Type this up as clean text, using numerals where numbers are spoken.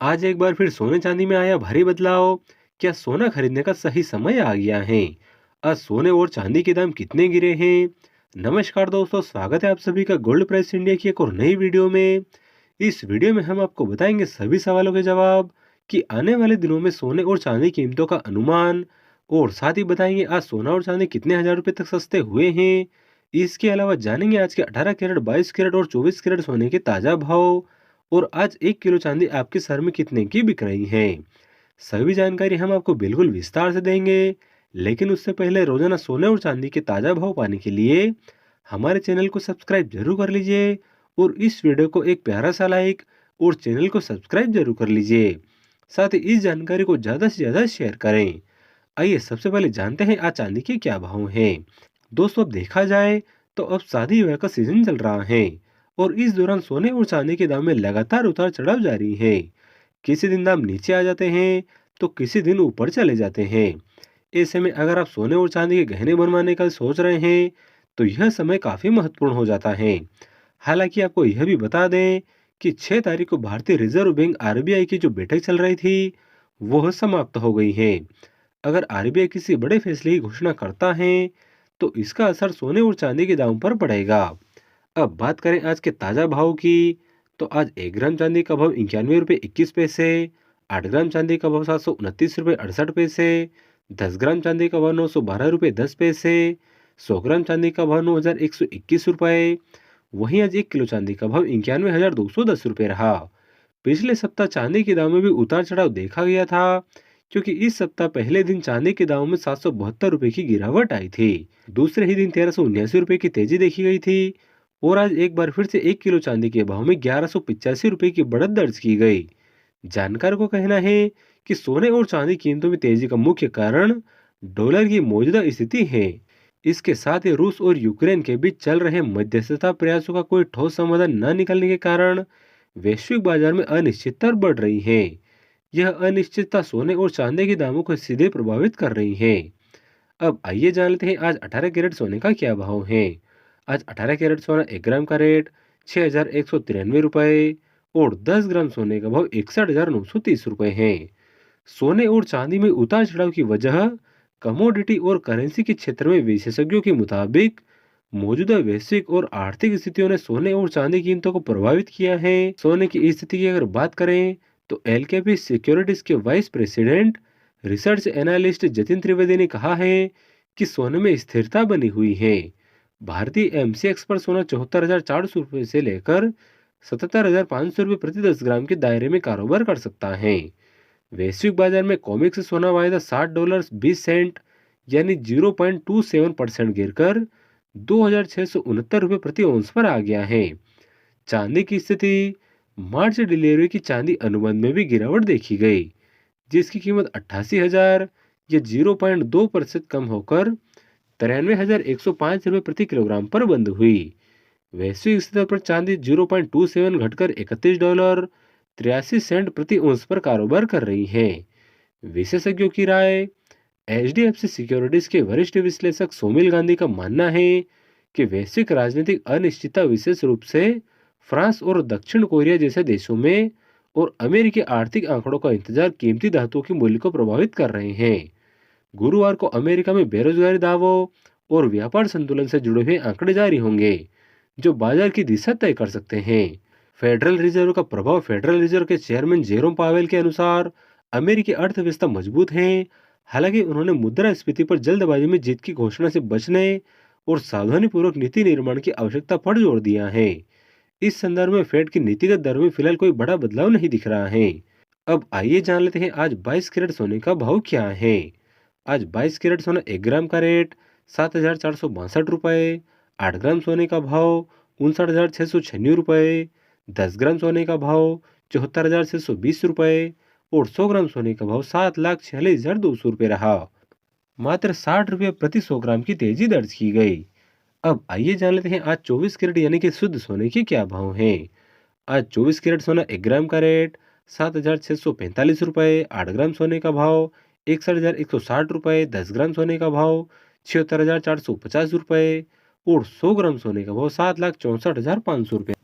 आज एक बार फिर सोने चांदी में आया भारी बदलाव। क्या सोना खरीदने का सही समय आ गया है? आज सोने और चांदी के दाम कितने गिरे हैं? नमस्कार दोस्तों, स्वागत है आप सभी का गोल्ड प्राइस इंडिया की एक और नई वीडियो में। इस वीडियो में हम आपको बताएंगे सभी सवालों के जवाब कि आने वाले दिनों में सोने और चांदी की कीमतों का अनुमान, और साथ ही बताएंगे आज सोना और चांदी कितने हजार रुपए तक सस्ते हुए हैं। इसके अलावा जानेंगे आज के 18 कैरेट, 22 कैरेट और 24 कैरेट सोने के ताजा भाव, और आज 1 किलो चांदी आपके शहर में कितने की बिक रही है। सभी जानकारी हम आपको बिल्कुल विस्तार से देंगे। लेकिन उससे पहले रोजाना सोने और चांदी के ताजा भाव पाने के लिए हमारे चैनल को सब्सक्राइब जरूर कर लीजिए, और इस वीडियो को एक प्यारा सा लाइक और चैनल को सब्सक्राइब जरूर कर लीजिए। साथ ही इस जानकारी को ज्यादा से ज्यादा शेयर करें। आइए सबसे पहले जानते हैं आज चांदी के क्या भाव हैं। दोस्तों, अब देखा जाए तो अब शादी विवाह का सीजन चल रहा है, और इस दौरान सोने और चांदी के दाम में लगातार उतार चढ़ाव जारी है। किसी दिन दाम नीचे आ जाते हैं तो किसी दिन ऊपर चले जाते हैं। ऐसे में अगर आप सोने और चांदी के गहने बनवाने का सोच रहे हैं तो यह समय काफी महत्वपूर्ण हो जाता है। हालांकि आपको यह भी बता दें कि 6 तारीख को भारतीय रिजर्व बैंक आरबीआई की जो बैठक चल रही थी वह समाप्त हो गई है। अगर आरबीआई किसी बड़े फैसले की घोषणा करता है तो इसका असर सोने और चांदी के दाम पर पड़ेगा। अब बात करें आज के ताजा भाव की, तो आज 1 ग्राम चांदी का भाव 91 रुपये 21 पैसे, 8 ग्राम चांदी का भाव 729 रुपये 68 पैसे, 10 ग्राम चांदी का भाव 912 रुपये 10 पैसे, 100 ग्राम चांदी का भाव 9121 रुपये। वहीं आज 1 किलो चांदी का भाव 91,210 रुपये रहा। पिछले सप्ताह चांदी के दाम में भी उतार चढ़ाव देखा गया था, क्योंकि इस सप्ताह पहले दिन चांदी के दाम में 772 रुपये की गिरावट आई थी। दूसरे ही दिन 1379 रुपये की तेजी देखी गई थी, और आज एक बार फिर से 1 किलो चांदी के भाव में 1185 रुपये की बढ़त दर्ज की गई। जानकार को कहना है कि सोने और चांदी कीमतों में तेजी का मुख्य कारण डॉलर की मौजूदा स्थिति है। इसके साथ ही रूस और यूक्रेन के बीच चल रहे मध्यस्थता प्रयासों का कोई ठोस समाधान न निकलने के कारण वैश्विक बाजार में अनिश्चितता बढ़ रही है। यह अनिश्चितता सोने और चांदी के दामों को सीधे प्रभावित कर रही है। अब आइए जान लेते हैं आज 18 कैरेट सोने का क्या भाव है। आज 18 कैरेट सोना 1 ग्राम का रेट 6,193 रुपये, और 10 ग्राम सोने का भाव 61,930 रुपये है। सोने और चांदी में उतार चढ़ाव की वजह कमोडिटी और करेंसी के क्षेत्र में विशेषज्ञों के मुताबिक मौजूदा वैश्विक और आर्थिक स्थितियों ने सोने और चांदी कीमतों को प्रभावित किया है। सोने की स्थिति की अगर बात करें तो एलकेपी सिक्योरिटीज के vice president research analyst Jatin Trivedi ने कहा है कि सोने में स्थिरता बनी हुई है। भारतीय एमसीएक्स पर सोना 74,400 रुपये से लेकर 77,500 रुपये प्रति 10 ग्राम के दायरे में कारोबार कर सकता है। वैश्विक बाजार में कॉमिक से सोना वायदा $60.20 यानी 0.27% गिरकर 2,669 रुपये प्रति औंस पर आ गया है। चांदी की स्थिति, मार्च डिलीवरी की चांदी अनुबंध में भी गिरावट देखी गई, जिसकी कीमत 88,000 या 0.2% कम होकर 93,105 रुपये प्रति किलोग्राम पर बंद हुई। वैश्विक स्तर पर चांदी 0.27 घटकर $31.83 प्रति औंस पर कारोबार कर रही है। विशेषज्ञों की राय, एचडीएफसी सिक्योरिटीज के वरिष्ठ विश्लेषक सोमिल गांधी का मानना है कि वैश्विक राजनीतिक अनिश्चितता विशेष रूप से फ्रांस और दक्षिण कोरिया जैसे देशों में और अमेरिकी आर्थिक आंकड़ों का इंतजार कीमती धातुओं के मूल्य को प्रभावित कर रहे हैं। गुरुवार को अमेरिका में बेरोजगारी दावों और व्यापार संतुलन से जुड़े हुए आंकड़े जारी होंगे, जो बाजार की दिशा तय कर सकते हैं। फेडरल रिजर्व का प्रभाव, फेडरल रिजर्व के चेयरमैन जेरोम पावेल के अनुसार अमेरिकी अर्थव्यवस्था मजबूत है। हालांकि उन्होंने मुद्रास्फीति पर जल्दबाजी में जीत की घोषणा से बचने और सावधानीपूर्वक नीति निर्माण की आवश्यकता पर जोर दिया है। इस संदर्भ में फेड की नीतिगत दर में फिलहाल कोई बड़ा बदलाव नहीं दिख रहा है। अब आइए जान लेते हैं आज 22 कैरेट सोने का भाव क्या है। आज 22 कैरेट सोना 1 ग्राम का रेट 7,462 रुपये, 8 ग्राम सोने का भाव 59,696 रुपये, 10 ग्राम सोने का भाव 74,620 रुपये, और 100 ग्राम सोने का भाव 7,46,200 रुपये रहा। मात्र 60 रुपये प्रति 100 ग्राम की तेजी दर्ज की गई। अब आइए जान लेते हैं आज 24 कैरेट यानी कि शुद्ध सोने के क्या भाव हैं। आज 24 कैरेट सोना 1 ग्राम का रेट 7,645 रुपये, 8 ग्राम सोने का भाव 61,160 रुपये, 10 ग्राम सोने का भाव 76,450 रुपये, और 100 ग्राम सोने का भाव 7,64,500 रुपये।